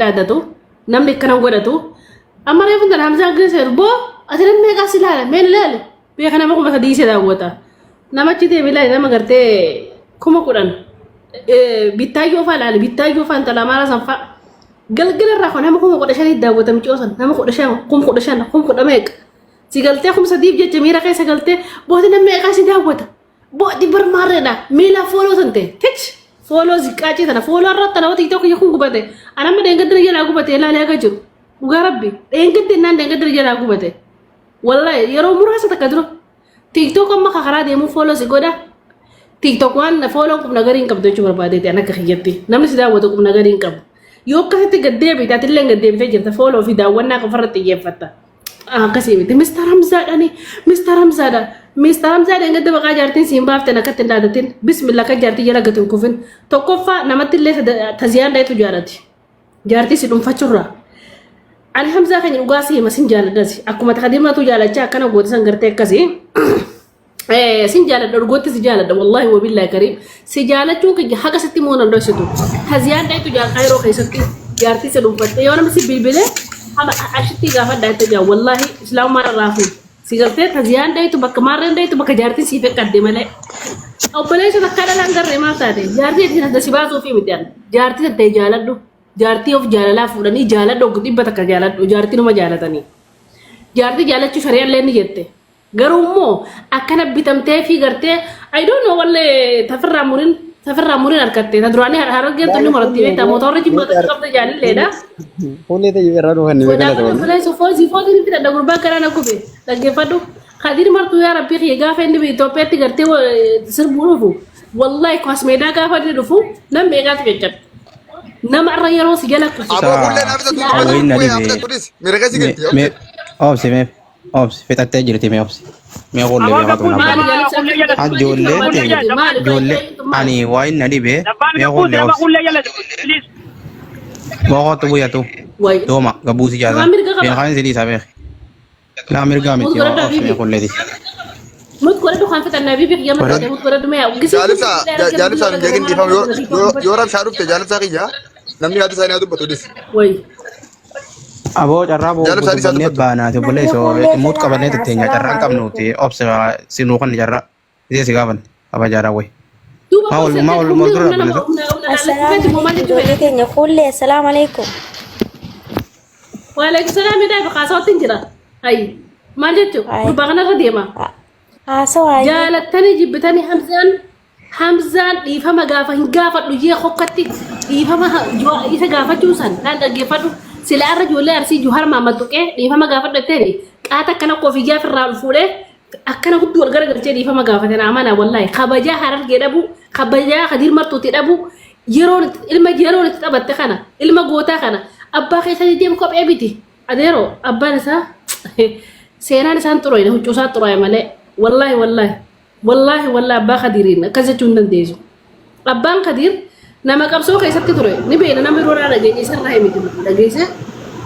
daadatu namni kana godhatu amma reefu tan hamzaa geesser boo asirin meeqa silaala meel laale beeka nama kuma sadii isa daawwata namachi deebi laale nama gartee kuma kudhan bittaayyoo faa laale bittaayyoo faa intala maara sanfa galgala irraa kan nama kuma kudha shanii daawwata micoosan nama kudha shan kuma kudha meeqa si galtee kuma sadiif jecha miira keessa galtee booti nama meeqa si daawwata booti barmaarreedha miila fooloo sante tich fooloo ziqqaacii sana fooloo irratti nama tiktok kun gubate anamma deengadira jalaa gubate ilaalee aga jiru dhugaa rabbi deengadde naan deengadira jalaa gubate wallahi yeroo muraasa takka dura tiktok amma karaa deemu fooloo si godha tiktok waan fooloo kun nagariin qabdu jechuu barbaadeeti ana akka kiyyatti namni si daawwatu kun nagariin qabu yoo akkasitti gaddeebi taatillee gaddeebitee jirta fooloo fi daawwannaa qofarratti xiyyeeffatta akkasii miti Mr. Hamzaadhaani Mr. Hamzaadha Mr. Hamzaadha engadda baqaa jaartiin siin baafte nakatti ndaadatin bismillah kan jaartii jala gatin kufin tokkoffaa namatti illee taziyaan daytu jaalati jaartii si dhuunfachurraa ani Hamzaa kan dhugaa si hima sin jaaladhasi akkuma takadiimatu jaalachaa akkana gooti san gartee akkasii sin jaaladha dhugooti si jaaladha wallahi wabillahi kariim si jaalachuu kiyya haqa sitti moona dhoysitu taziyaan daytu jaalqaa yeroo keessatti jaartii si dhuunfatte yoo namni si bilbilee ashitti gaafadha itti jaa wallahi islaamumaan raafu si gartee taziyaan daytu bakka maarreen daytu bakka jaartiin si feqqadde malee obboleessa takka dhalaan garree maal taate jaartii ittiin adda si baasuu fi miti jaartii tattee jaaladhu jaartii of jaalalaa fuudhanii jaaladhu oggu dhibba takka jaaladhu jaartii numa jaalatanii jaartii jaalachuu shari'allee ni jette garuu immoo akkana bitamtee fi gartee I don't know wallee tafirraa murin harkatte ta duraanii harargeetu ni moratti beektaa mootorri jibboota qabda jaalilleedha Fuullee ta'e irraa dhufan ni beekata wala foolii ni fidadha gurbaa karaa na kube dhaggeeffadhu Khadir martuu yaa rabbii xiyya gaafa inni Itoophiyaatti gartee sirbuu dhufu wallahi kwas meedaa gaafa inni dhufu nam meeqaatu jechat nama irra yeroo si jala kutu Obsi fetattee jirti mee obsi mee qollee beekatu na ijoollee ani waa inni dhibee mee qollee obsi boqotu buyyatu dooma gabuusi jaata beekaan sidii isaa beek laa mirgaa miti obsi mee qolleeti mut ko do kan fetan nabi bi yamma de mut ko do me jaalibsa jegin difam yoo rab shaaduf te jaalibsa qiyya namni hadu sani hadu batudis way Abo carraa boo guddanee baanaati obboleessa mut qabannee tetteenya carraan qabnuuti obsa sinuu kan carraa isee si gaafan aba jaaraa way maal dura Assalamu alaikum. Wa alaikum salam ida ba qasootin jira ay maal jettu gurbana radiyama Sawaayi. jaalatani jibbitani Hamzaan dhiifama gaafa hin gaafadhu jee hokkatti dhiifama isa gaafachuu san naan dhaggeeffadhu sila arra ijoollee arsii Juhar Maammadduqee dhiifama gaafadhu jettee qaata akkana koofiyyaa firraa ol fuudhee akkana hudduu wal garagalchee dhiifama gaafate na amana wallahi kabajaa Harargee dhabu kabajaa Khadir martuuti dhabu yeroon itti taphatte kana ilma gootaa kana abbaa keessatti deemu kophee biti adeero abbaan isaa seenaan isaan xuroyne huccuusaa xuroye malee wallahi abbaa Khadirin akkas jechuun dandeessu abbaan Khadir nama qabsoo keessatti ture ni beena nama yeroo dhageesse isarraa himiti dhageesse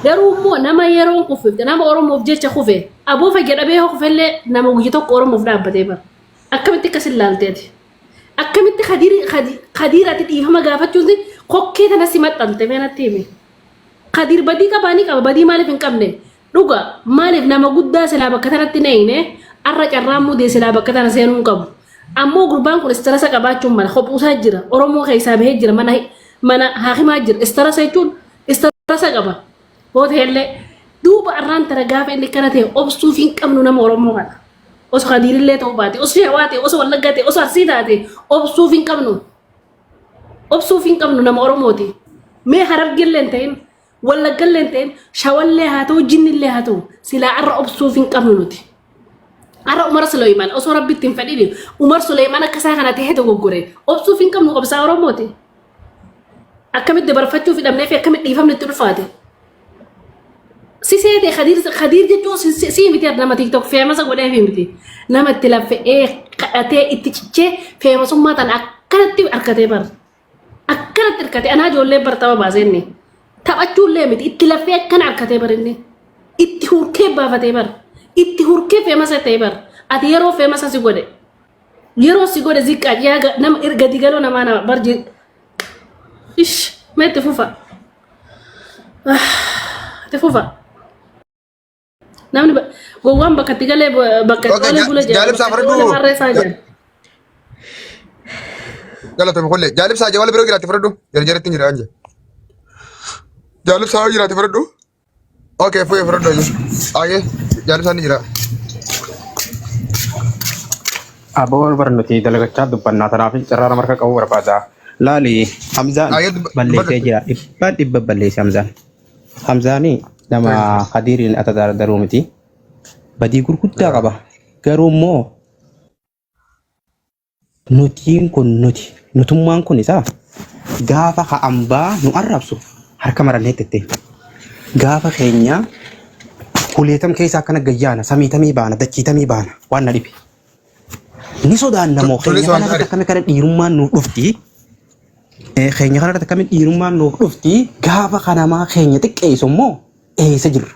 garuu immoo nama yeroo kufifte nama Oromoof jecha kufe aboo fayyadamee kufellee nama guyyaa tokko Oromoof dhaabbatee bara akkamitti akkas ilaalteeti akkamitti Khadiraatti dhiifama gaafachuun kokkee tana si maxxante meenatti hime Khadir badii qabaanii qaba badii maaliif hin qabne dhuga maaliif nama guddaa silaa bakka tanatti neeyne arra carraa mudee silaa bakka tana seenuu qabu ammoo gurbaan kun istirasa qabaachuun mala kophuusaa jira Oromoo keessaa bahee jira mana haakimaa jira istirasa jechuun istirasa qaba hoteellee duuba arraan tara gaafa inni kana ta'e obsuuf hin qabnu nama Oromoo kana osoo Khadirillee ta'uu baate osoo Shawaa ta'e osoo Wallaggaa ta'e osoo Arsii taate obsuuf hin qabnu nama Oromooti mee Harargeellee hin ta'in Wallaggallee hin ta'in Shawallee haa ta'u Jinnillee haa ta'u silaa arra obsuuf hin qabnu nuti Ara Umar Sulaiman osoo rabbitti hin fadhini Umar Sulaiman akkasaa kana ta'e dogoggore obsuuf hin qabnu qabsaa Oromooti akkamitti barfachuu fidhamnee fi akkamitti dhiifamne itti dhufaate si seete Khadir jechuun si miti nama TikTok feemasa godhee fi miti nama itti laffee kadhatee itti cichee feemasummaa tan akkanatti harkatee bar akkanatti harkatee anaa ijoollee bartama baaseenni taphachuullee miti itti laffee akkana harkatee barinni itti hurkee baafatee bar itti hurkee feemasa ta'e bar ati yeroo feemasa si godhe yeroo si godhe ziqqaa yaa nama gadi galoo namaa nama barji ish meetti fufa Tefufa. Namni gowwaan bakka itti galee bakka itti galee bula jedha. Jaalib safaradu. Galatoom kulle jaalib saa jawal biroo jiraate faradu jarjaratti jira anje. Jaalib saa jiraate faradu. Okay fuye faradu aje. Aye jaalib saa ni jira. Abawal barnuti dalagachaa dubbannaa tanaaf carraa marka qabu barbaada. Laali Hamzaan balleessee jira. Dhibba balleesse Hamzaan. Hamzaani nama Khadiiriin atadadaruu miti. Badii gurguddaa qaba. Garuu immoo nutiin kun nutummaan kun isaa gaafa hambaa nu arrabsu harka marannee tette. Gaafa keenya kuleetam keessaa akkana gayyaana samiitamii baana dachiitamii baana waan na dhibe. Ni sodaanna moo keenya kanarratti akkami kana dhiirummaan nuuf dhufti. Keenya kanarratti akkami dhiirummaan nuuf dhufti. Gaafa kanamaa keenya xiqqeessu immoo eessa jirra?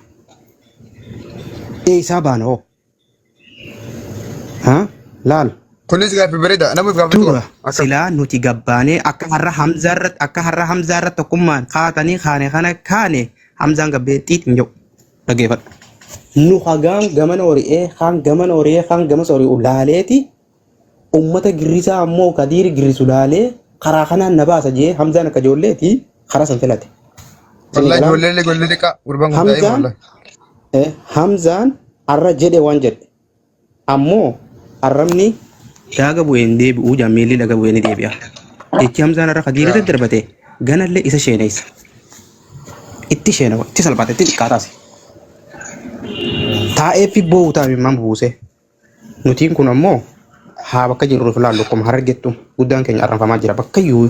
Eessaa baana hoo? Laal. Kunis gaaffii bareeda namuuf gaaffii tura. Silaa nuti gabbaanee akka har'a Hamzaarratti tokkummaan kaatanii kaane Hamzaan gabbeettiit hin jiru. Dhageeffadhu. Nu hagaan gamana hori'ee kaan gamas hori'u laaleeti ummata girrisaa ammoo Kadiiri girrisu laalee karaa kanaan na baasa jee Hamzaan akka ijoolleeti karaa san filate. Wallahi ijoollee xiqqaa gurbaan kun daa'ima wallahi. Hamzaan har'a jedhe waan jedhe ammoo arrabni daaga bu'een deebi'uu jaameelli daga bu'een deebi'a. Jechi Hamzaan har'a Kadiiri darbate ganallee isa sheeneessa. Itti sheenawa itti salphaate itti xiqqaataas. Taa'ee fi boo'u taa'imman buuse. Nutiin kun ammoo haa bakka jirru filaallu akkuma hargettu guddaan keenya arranfamaa jira bakka iyyuu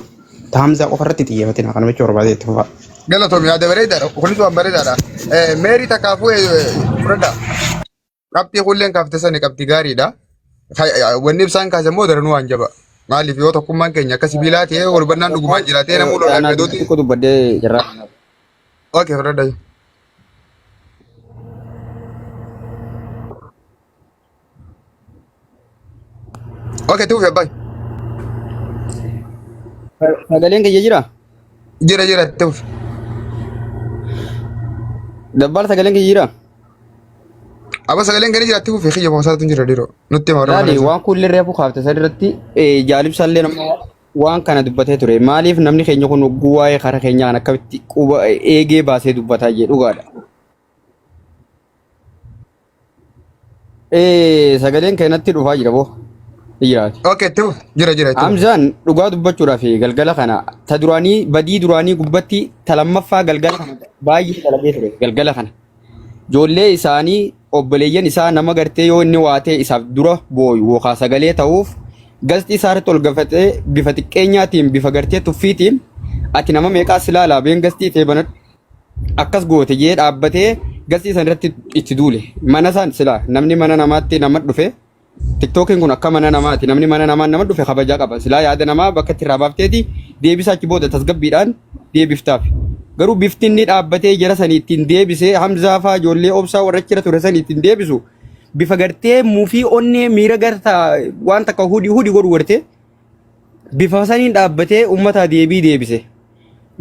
Hamzaa qofarratti xiyyeeffatina kana jechuun barbaadee itti fufaa. Galatoom yaada bareedaadha. Kunis waan bareedaadha. Meerii takkaafuu fudhadha. Qabxii kulleen kaaftee sani qabxii gaariidha. Wanni ibsaan kaase immoo daranuu waan jaba. Maaliif yoo tokkummaan keenya akka sibiilaa ta'ee wal hubannaan dhugumaan jiraatee namuu lolaan gadooti. Xiqqoo dubbadhee jirra. Okay fudhadha. Okay tuuf yabbay. Sagaleen kiyya jira? Jira tuuf. Dabbal sagaleen kiyya jira? Aba sagaleen gani jiraatti fuufee kiyya moosaatu jira dhiroo. Nutti hima Laali waan kullee reefu kaafte sadirratti jaalibsallee nama waan kana dubbatee ture. Maaliif namni keenya kun ogguu waa'ee kara keenya kan akkamitti quba eegee baasee dubbataa jee dhugaadha. Sagaleen keenyatti dhufaa jira boo. Jiraati. Okay tuuf jira. Hamzaan dhugaa dubbachuudhaaf galgala kana ta duraanii badii duraanii gubbatti ta lammaffaa galgala kana baay'ee dalagee ture galgala kana. Ijoollee isaanii obboleeyyan isaa nama gartee yoo inni waatee isaaf dura booyu yookaan sagalee ta'uuf gastii isaarratti ol gafatee bifa xiqqeenyaatiin bifa gartee tuffiitiin ati nama meeqaas ilaalaa been gastii ta'e banadhu akkas goote jee dhaabbatee gastii san irratti itti duule mana isaan silaa namni mana namaatti nama dhufe tiktookiin kun akka mana namaati namni mana namaa nama dhufe kabajaa qaba silaa yaada namaa bakka itti irraa baafteeti deebisaa achi booda tasgabbiidhaan deebiftaaf. Garuu biftinni dhaabbatee jara sanii ittiin deebisee Hamzaa fa'aa ijoollee obsaa warra achirra ture sanii ittiin deebisu bifa gartee muufii onnee miira gartaa waan takka hudii godhu gartee bifa saniin dhaabbatee uummataa deebise.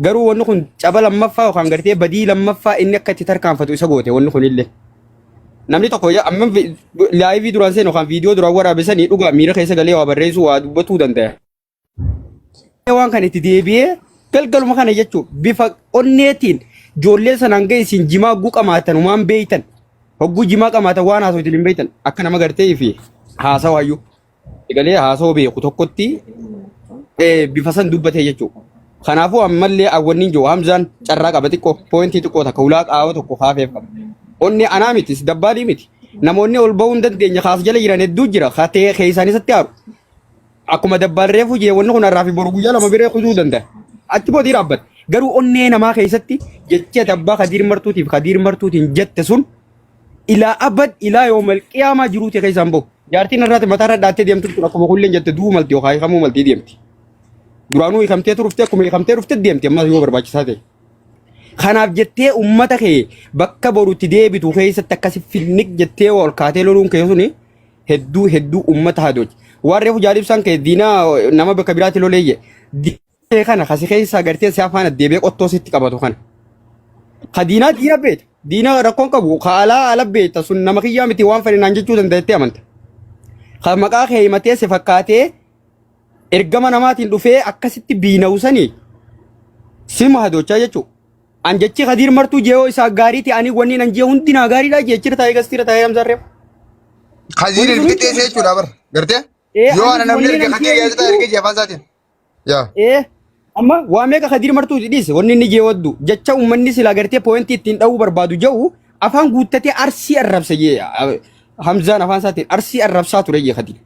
Garuu wanni kun caba lammaffaa yookaan gartee badii lammaffaa inni akka itti tarkaanfatu isa goote wanni kun illee. Namni tokko amma laayivii duraan seenu yookaan viidiyoo duraan waraabesanii dhugaa miira keessa galee waa barreessuu waa dubbatuu danda'a. Waan kan itti deebi'ee galgaluma kana jechuun bifa onneetiin ijoollee sanaan ga'e isin jimaa hogguu qamaatan waan beeytan hogguu jimaa qamaatan waan haasawutiin hin beeytan akka nama gartee fi haasawaayyuu egalee haasawoo beeku tokkotti bifa san dubbatee jechuudha. Kanaafuu ammallee awwanni jiru Hamzaan carraa qaba xiqqoo poointii xiqqoo takka ulaa qaawwa tokko haafeef qaba. Onnee anaa miti dabbaalii miti namoonni ol ba'uu hin dandeenye kaas jala jiran hedduu jira katee keessaan isatti haaru. Akkuma dabbaalreefu jee wanni kun har'aa fi boru guyyaa lama biree kutuu danda'a. Atti booda dhaabbata. Garuu onnee namaa keessatti jecha abbaa Kadiir Martuutiin jette sun ilaa abad ilaa yoomal qiyaamaa jiruuti keessaan bahu. Jaartiin irraati mataa irra dhaattee deemtu kun akkuma kulleen jette duu malti yookaan hiikamuu maltii deemti. Duraanuu hiikamtee turuftee akkuma hiikamtee dhuftee deemti ammas yoo barbaachisaa ta'e. Kanaaf jettee uummata kee bakka boruutti deebitu keessatti akkasi finniq jettee ol kaatee loluun kee suni hedduu uummata haadoochi. Waan reefu jaalibsaan kee diinaa nama bakka biraatti loleeyye. Kana kasi keessa agartee si afaan deebee qottoo sitti qabatu kana. Khadina diina beeta. Diina rakkoon qabu kaalaa ala beeta sun nama kiyyaa miti waan fedhe naan jechuu dandeettee amanta. Kan maqaa kee himatee si fakkaatee ergama namaatiin dhufee akkasitti biinawsanii sima hadochaa jechuudha. An jechi Khadir martuu jeeoo isaa gaariiti ani wanni nan jee hundi naa gaariidha jechira taa'ee gastira taa'ee amsarreef. Khadir ilkitee jechuudha bar gartee yoo ana namni erga Khadir yaadata erga jeefaan isaatiin. Yaa. Amma waa meeqa Khadir martuu dhiise wanni inni jee waddu jecha uummanni silaa gartee poointii ittiin dha'uu barbaadu jedhu afaan guuttatee arsii arrabsa jee Hamzaan afaan isaatiin arsii arrabsaa ture jee Khadir.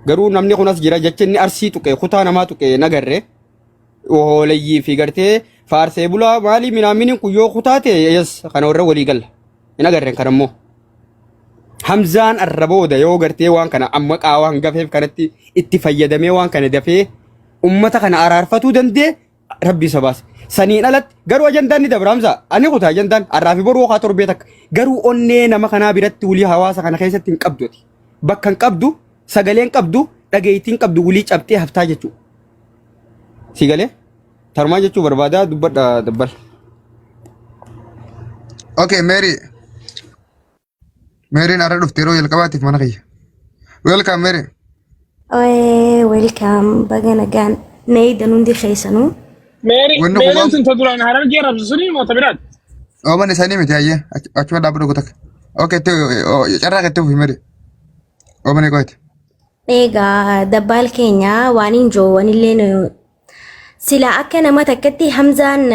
Garuu namni kunas jira jecha inni arsii tuqee kutaa namaa tuqee nagarree ooleyyii fi gartee faarsee bulaa maali minaamini kun yoo kutaate yes kana warra walii galla hin agarreen kan ammoo Hamzaan arrabooda yoo gartee waan kana amma qaawaa hangafeef kanatti itti fayyadamee waan kana dafee ummata kana araarfatuu dandee rabbi isa baase saniin alatti garuu ajandaan ni dabra Hamza ani kutaa ajandaan arraafi boruu haa torbee takka garuu onnee nama kanaa biratti wulii hawaasa kana keessatti hin qabdu bakka hin qabdu sagaleen qabdu dhageeytiin qabdu wulii cabxee haftaa jechuudha sigalee tarmaa jechuu barbaada dubbadha dabbal. Okay, Mary nara dhufte yeroo jalqabaatiif mana kiyya. Welcome Mary. Welcome baga nagaan nayda nundi keessanu. Mary sinta duraan harargee rabsisuni moo tabiraat? Ooman isaanii miti ayyee achuma dhaabbatu gotak. Okay, carraa keetti ufi Mary. Ooman eegooti. Egaa dabbal keenya waan hin joowwan illee sila akka nama takkatti Hamzaan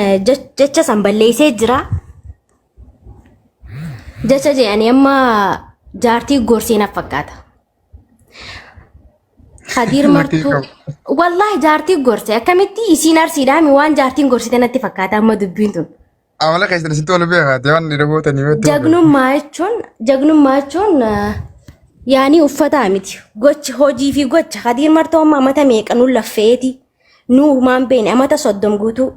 jecha san balleessee jira. Jecha jedhanii amma jaartii gorsee na fakkaata. Khadir martuu wallahi jaartii gorsee akkamitti isiin arsiidhaami waan jaartiin gorsite natti fakkaata amma dubbiin tun. Amala keessatti sitti wal beekaa waan dhagootanii yoo ta'u. Jagnummaa jechuun yaani uffata miti. Gochi hojii fi gocha Khadir martuu amma amata meeqa nuun laffeeti. Nu maan beene amata 30 guutuu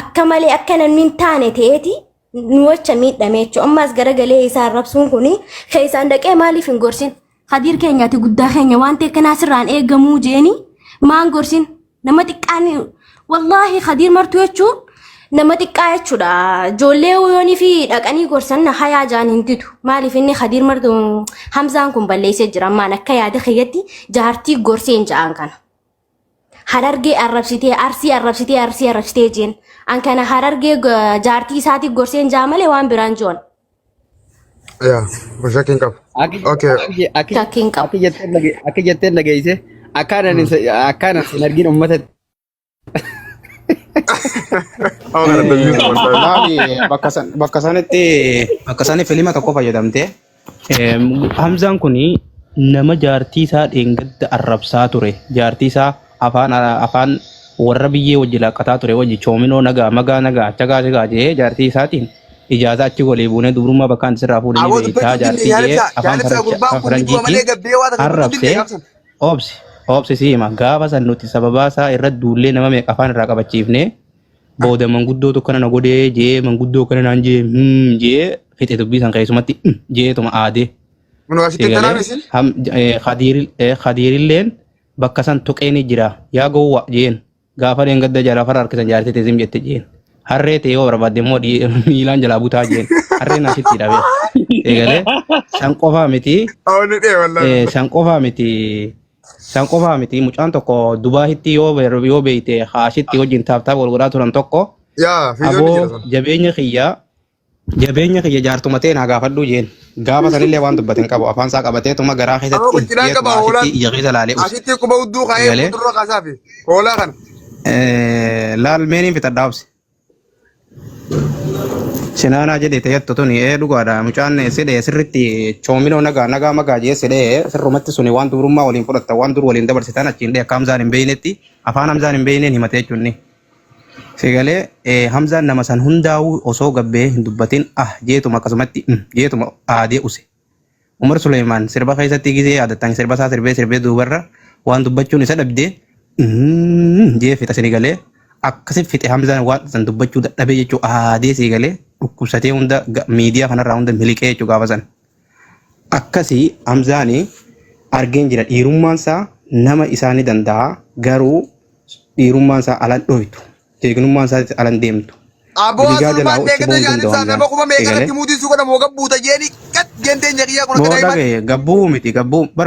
akka malee akka namni hin taane ta'eeti nu wacha miidhame jechuudha. Ammas garagalee isaa arrabsuun kuni keessaan dhaqee maaliif hin gorsin? Khadir keenyaati guddaa keenya waan ta'e kanaa sirraan eegamuu jeeni maan gorsin? Nama xiqqaan wallahi Khadir martuu jechuun nama xiqqaa jechuudha. Ijoollee yoonii fi dhaqanii gorsan hayaa jaan hin didu. Maaliif inni Khadir martuu Hamzaan kun balleessee jira ammaan akka yaada keeyyatti jaartii gorseen ja'an kana. Harargee arrabsitee arsii jeen an kana harargee jaartii isaati gorseen jaamale waan biraan joon. Yaa, shakkiin qabu. Okay. Shakkiin qabu. Akka jetteen dhageesse akkaanan sin argin uummata. Bakka sanatti filima tokko fayyadamte Hamzaan kuni nama jaartii isaa dheengadda arrabsaa ture jaartii isaa afaan warra biyyee wajji laaqataa ture wajji choominoo magaa nagaa chagaa jee jaartii isaatiin ijaazaa achi golee buunee dubrummaa bakka anti sirraa fuudhanii beektaa jaartii jee afaan faranjiitiin arrabsee obsi siima gaafa san nuti sababaa isaa irra duullee nama meeqa afaan irraa qabachiifne booda manguddoo tokko na godhee jee manguddoo kana naan jee fixe dubbii san keessumatti jeetuma aadee. Khadirilleen bakka san tuqeeni jira yaa gowwa jeen gaafa dheengadda jala fara harkisan jaartii teessim jette jeen harree ta'ee yoo barbaadde immoo miilaan jalaa butaa jeen harreen asitti dhabe eegalee san qofaa miti mucaan tokko Dubaahitti yoo beeyte haashitti wajjin taaftaa walgodaa turan tokko aboo jabeenya kiyya jaartumatee naa gaafadhu jeen gaafa sanillee waan dubbateen qabu afaan isaa qabatee tuma garaa keessatti ija keessa laalee asitti quba udduu kaayee fuuldura kaasaafi hoolaa kana. Laal meeniin fitadhaa obsi. Sinaanaa jedhee ta'eettu tuni dhugaadha mucaan sidhee sirritti choominoo nagaa magaa jee sidhee sirrumatti suni waan durummaa waliin fudhatta waan dur waliin dabarsitan achiin dhee akka Hamzaan hin beeynetti afaan Hamzaan hin beeyneen himatee jechuunni. Sigalee Hamzaan nama san hundaa'uu osoo gabbee hin dubbatin jeetuma akkasumatti jeetuma aadee use. Umar Suleymaan sirba keessatti gisee yaadattan sirba isaa sirbee duubarra waan dubbachuun isa dhabdee jee fixa sigalee akkasi fixe Hamzaan waan san dubbachuu dadhabee jechuu aadee sigalee dhukkubsatee hunda miidiyaa kanarraa hunda miliqee jechuu gaafa san. Akkasii Hamzaanii argeen jira dhiirummaan isaa nama isaanii danda'a garuu dhiirummaan isaa alan dhoytu. Teegnummaan isaatti alan deemtu. Aboo Biligaa asumaan jalaa utti deeggarta bu'uu jaanin danda'u isaa nama kuma meeqa Eegalee. irratti muutii suuqata moo gabbuuta jeeni qat gendeen nyaqiyaa kun akka Boo daa'iman. dhagaye gabbuu miti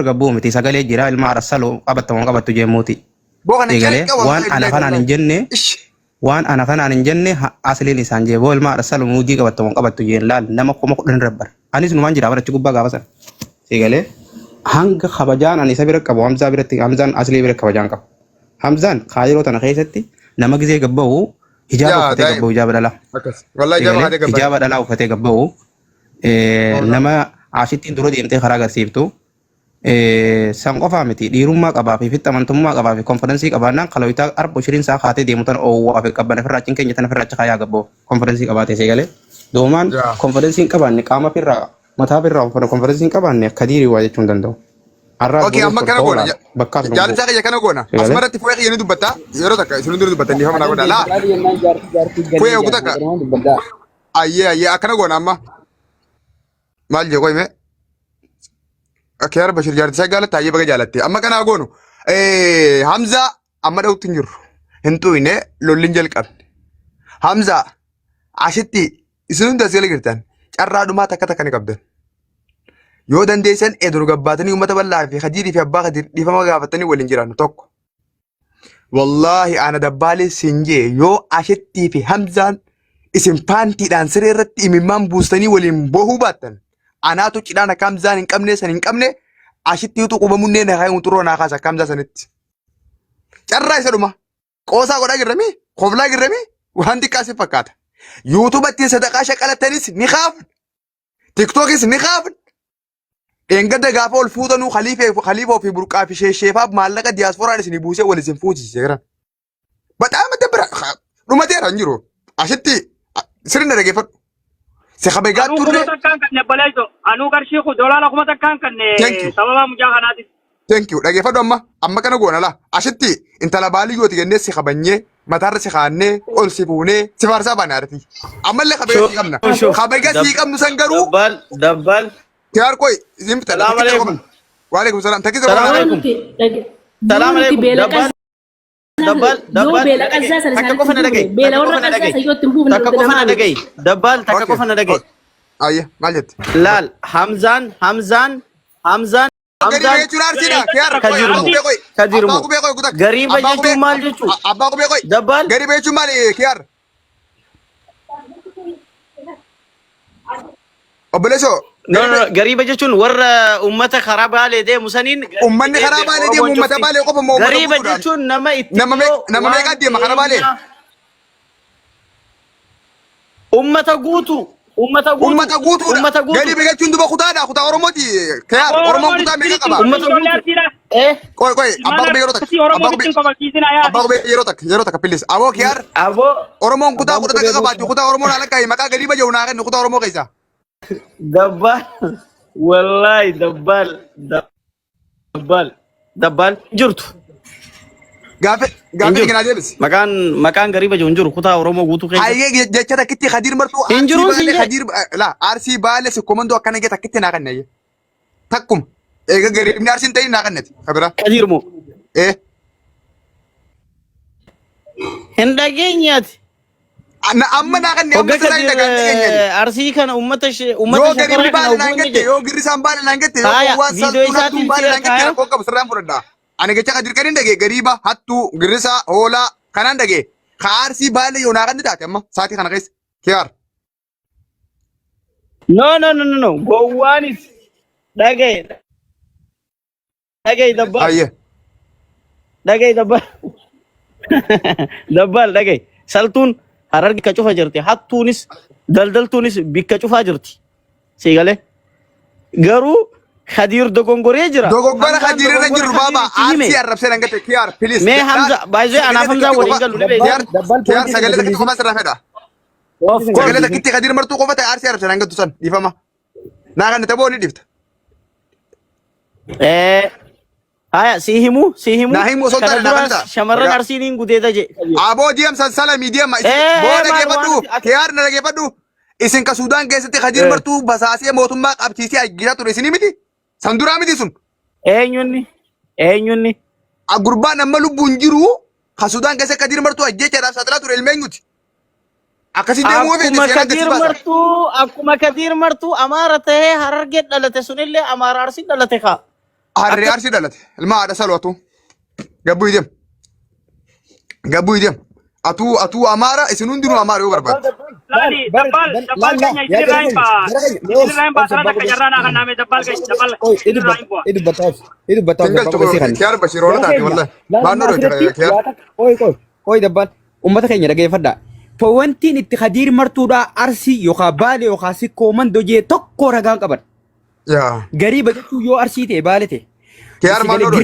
gabbuu miti sagalee jira ilma arsaluu qabattamu qabattu jeemuuti. Boo kana Eegalee calqee waan ana kanaan hin jenne waan ana kanaan hin jenne asliin isaan jee boo ilma arsaluu muudii qabattamu qabattu jeen laal nama kuma kudhan rabbar. Anis numaan jira barachi gubbaa gaafa sana. Eegalee hanga kabajaan ani isa bira qabu Hamzaa biratti Hamzaan aslii bira kabajaan qabu. Hamzaan kaayiroo tana keessatti nama gizee gabba'u hijaaba Yaa, uffatee daa'im. gabba'u hijaaba dhalaa. Akkas. Wallahi jaba haadha gabbaa. Hijaaba dhalaa uffatee gabba'u nama ashittiin dura deemtee karaa agarsiiftu san qofaa miti dhiirummaa qabaa fi fitta amantummaa qabaa fi konfidensii qabaannaan kalooyitaa arba shiriin isaa kaatee deemu tan oowwaa fi qabban ofirraa achiin keenya tan ofirraa achi kaayaa gabba'u konfidensii qabaatee see galee doomaan Yaa. konfidensii hin qabaanne qaama ofirraa mataa ofirraa konfidensii hin qabaanne akka diirii waa jechuun danda'u. Har'aa Okay, amma kana goona. bakkaas Jaalisa kiyya kana goona. Eegalee. Asumarratti fuudhee kiyya ni dubbatta. Yeroo takka isin hundi dubbattan ni hamana godha. Laa. Fuudhee ogu takka. Ayyee akkana goona amma. Maal jee qoyme. Akka yaara Bashir jaartisaa jaalatta ayyee baga jaalatte. Amma kana goonu. Hamzaa amma dhawutti hin jirru. Hin xuyne lolliin jalqabne. Hamzaa ashitti isin hundi as jala jirtan carraa dhumaa takka takka ni qabdan. Yoo dandeessan edur gabbaatanii uummata bal'aa fi hajiirii fi abbaa hajiir dhiifama gaafatanii waliin jiraannu tokko. Wallaahi ana dabbaalee sinjee yoo ashittii fi Hamzaan isin paantiidhaan siree irratti imimmaan buustanii waliin bohuu baattan anaatu cidhaan akka Hamzaan hin qabne san hin qabne ashittiitu qubamunnee na kaayuun xuroo naa kaasa akka Hamzaa sanitti. Carraa isa dhuma qoosaa godhaa jirrami koblaa jirrami waan xiqqaa si fakkaata. Yuutuubatti sadaqaa shaqalattanis ni kaafna. Tiktookis ni kaafna. Engada gaafa ol fuutanuu khaliifaa fi burqaa fi sheesheefaaf maallaqa diyaaspooraan isin buusee wal isin fuusise jiran. Badhaama dabbira dhumateera hin jiru. Ashitti sirna dhageeffadhu. Si kabajaa Anuu turre. kuma takkaan kan nebbalayto. Anuu qarshii ku doolaara kuma takkaan kan Thank you. sababa mucaa kanaati. Thank you. Dhageeffadhu amma kana goona laa. Ashitti intala baaliyyooti gannee si kabanyee mataarra si kaannee ol si fuunee si faarsaa baanaarti. Ammallee kabajaa sii qabna. Kabajaa sii qabnu san garuu Dabbal. kiyaar koy isin fita. Salaam alaikum. Waalaikum salaam. Takkisa Salaam goona. alaikum. Salaam alaikum. Dabbal. Takka qofa na dhagaye. Takka qofa na dhagaye. Dabbal takka qofa na dhagaye. Ayya maal jette? Laal Hamzaan. Gadi beechuun aarsiidha. Kiyaar Ka jirmu. Ka jirmu. Abbaa qubee qoy gutak. Gariiba jechuun maal jechuudha? Abbaa qubee qoy. Dabbal. Gadi beechuun maali kiyaar? Obboleessoo. No, gariiba jechuun warra ummata karaa baalee deemu saniin. Ummanni karaa baalee deemu uummata baalee qofa moo uummata Gariiba guutuudhaan? jechuun nama itti Nama meeqa deema karaa baalee? Ummata guutu. Uummata guutuudha. Gadi beechuun duba kutaadha. Kutaa Oromooti. Kiyaar Oromoon kutaa meeqa qaba? Ummata guutu. Qoy abbaa qubee yeroo takka. Abbaa qubee yeroo takka pillis. Aboo kiyaar Aboo. Oromoon kutaa kudha takka qabaatu. Kutaa Oromoon haala kaa'e maqaa gadi baja'u naa kennu kutaa Oromoo keessa. Dabbal. Wallahi dabbal jirtu. Gaaffii kenaa deebisi. Maqaan gariiba jiru hin jiru kutaa Oromoo guutuu keessa. Hayyee jecha takkitti Khadiir martuu Injiruun Arsii sinjee. Baalee Khadiir laa Arsii Baalee si komandoo akkana gee takkitti naa kannayye. Takkuma eega gariibni Arsiin ta'in naa kannati kabira. Kadirmo. Hin dhageenyaati. Amma naa kannee amma Hogga sirraa hin dhagaan dhageenyani. Arsii kana ummata Yoo gariibni Baalee naan gette yoo girrisaan Baalee naan gette yoo Faaya, waan viidiyoo saltuun hattuun isaatiin Baalee naan gette faaya. rakkoo qabu sirraan fudhadhaa. Ani jecha Khadiir kan hin dhagee gariiba hattuu girrisaa hoolaa kanaan dhagee ka Arsii Baalee yoo naa kanni taate amma saatii kana keessa kiyaar. No. Gowwaanis dhagaye. Dhagaye dabbal. Hayyee. Dhagaye dabbal. Dabbal dhagaye. Saltuun Hararge bikka cufa jirti. Hattuunis daldaltuunis bikka cufaa jirti. Siigalee. Garuu Khadiir dogongoree jira. Dogoggora Khadiir irra jiru baaba Arsii arrabsee naan gette kiyaar pilis. Mee Hamza baay'ee anaaf Hamza waliin galu ni beekaa. Kiyaar sagalee takkitti qofaa sirraa fedha. Of course. Sagalee takkitti Khadiir martuu qofa ta'e Arsii arrabsee naan gettu san dhiifama. Naa kan ta'e booni dhifta. Haya si himu. Naa himu osoo taane naa kan ta'a. Shamarran Arsiiniin gudeeda je. Aboo diam salami diam boo dhageeffadhu kiyaar na dhageeffadhu isin ka Suudaan keessatti Khadiir martuu basaasee mootummaa qabsiisee ajjiisaa ture isinii miti san duraa miti sun Eenyunni. gurbaan amma lubbuun jiru ka Suudaan keessatti Khadiir martuu ajjeechaadhaaf saaxilaa ture ilmeenyuti Akkasi deemuu fi akkuma kadir martuu amaara ta'ee harargee dhalate sunillee amaara arsii dhalate kaa. Harree arsii dhalate. Ilma haadha salwatu. Gabbuu idem. Gabbuu idem. Atuu amaara isin hundinuu amaara yoo barbaadde. Lali dabbal keenya isin irraa hin baasana takka jarraa naa kannaame dabbal keenya dabbal irraa hin bu'a. Itu bataaf Tinggal coba kiar Bashirona taati wallahi. Baanoo dho jira kiar. Oi dabbal ummata keenya dhageeffadhaa. Wantiin itti Khadiir martuudhaa arsii yookaan baale yookaan sikkoo mandoo jee tokko ragaan qaban. Yaa. Garii baqachuu yoo arsii ta'e baale ta'e. Kiar baanoo dho.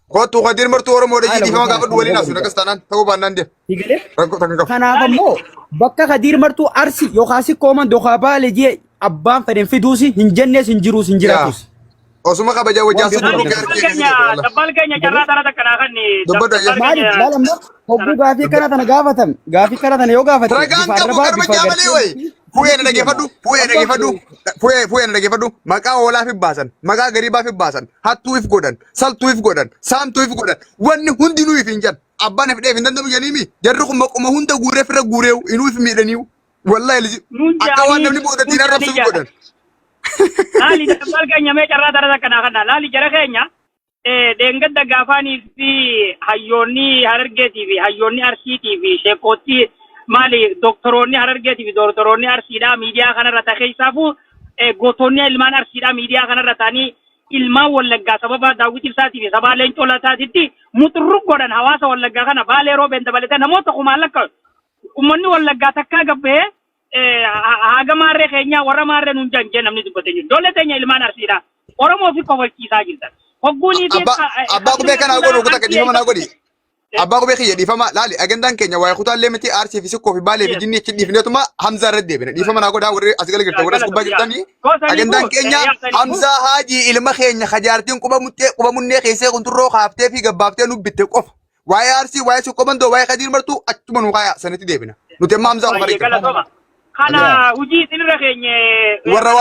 Kootu Khadiir martuu Oromoo dha jiidhi fama gaafa duwwaliin asu nagas taanaan ta'uu baannaan deem. Rakkoo takkan qabu. Kanaaf ammoo bakka Khadiir martuu arsii yookaan sikkoo mandoo yookaan baale jee abbaan fedhen fiduusi hin jennees hin jiruus hin jiraatus. Osuma kabaja wajjaa sun dabbal keenya jarraa tana takka naa kanni. Maaliif laalammoo hogguu gaafii kana tana gaafatam gaafii kana tana yoo gaafate ragaan qabu garba jaamalee wayi. Fuuyee na dhageeffadhu maqaa hoolaa fi baasan maqaa gariibaa fi baasan hattuu if godhan saltuu if godhan saamtuu if godhan wanni hundinuu if hin jan abbaan if dheef hin danda'u janiimi jarri kun maquma hunda guuree firra guureewu inuu if miidhaniiwu wallahi akka waan namni boodattiin arrabsu godhan. Lali dabbal keenya mee carraa tana takka naa kanna lali jara keenya deengadda gaafaanii fi hayyoonni harargeetii fi hayyoonni arsiitii fi sheekootti maali doktoroonni harargeetii fi doktoroonni arsiidhaa miidiyaa kanarra ta'e keessaafu gootonni ilmaan arsiidhaa miidiyaa kanarra ta'anii ilmaan wallaggaa sababa daawwiti ibsaatii fi sabaa leencoo lataatitti muxurru godhan hawaasa wallaggaa kana baalee roobeen dabalate namoota kumaan lakka ummanni wallaggaa takkaa gabbee haga maarree keenya warra maarree nuun janje namni dubbate jiru dole teenya ilmaan arsiidhaa Oromoo fi kofalchiisaa jirtan. Hogguunii fi abbaa qubee kana godhu kutaa kadhiifama naa godhi. Abbaa qubee kiyya dhiifama laali agendaan keenya waa'ee kutaallee miti aarsii fi sikkoo fi baalee fi jinnii achi dhiifneetuma Hamzaa irratti deebine dhiifama naa godhaa warri as galgirta warri as gubbaa jirtanii agendaan keenya Hamzaa Haajii ilma keenya kajaartiin quba munnee keessee kunturroo kaaftee fi gabbaaftee nu bitte qofa waa'ee aarsii waa'ee sikkoo mandoo waa'ee Khadiir martuu achuma nu kaayaa sanitti deebina nuti amma Hamzaa qofa kana hujii isinirra keenya warra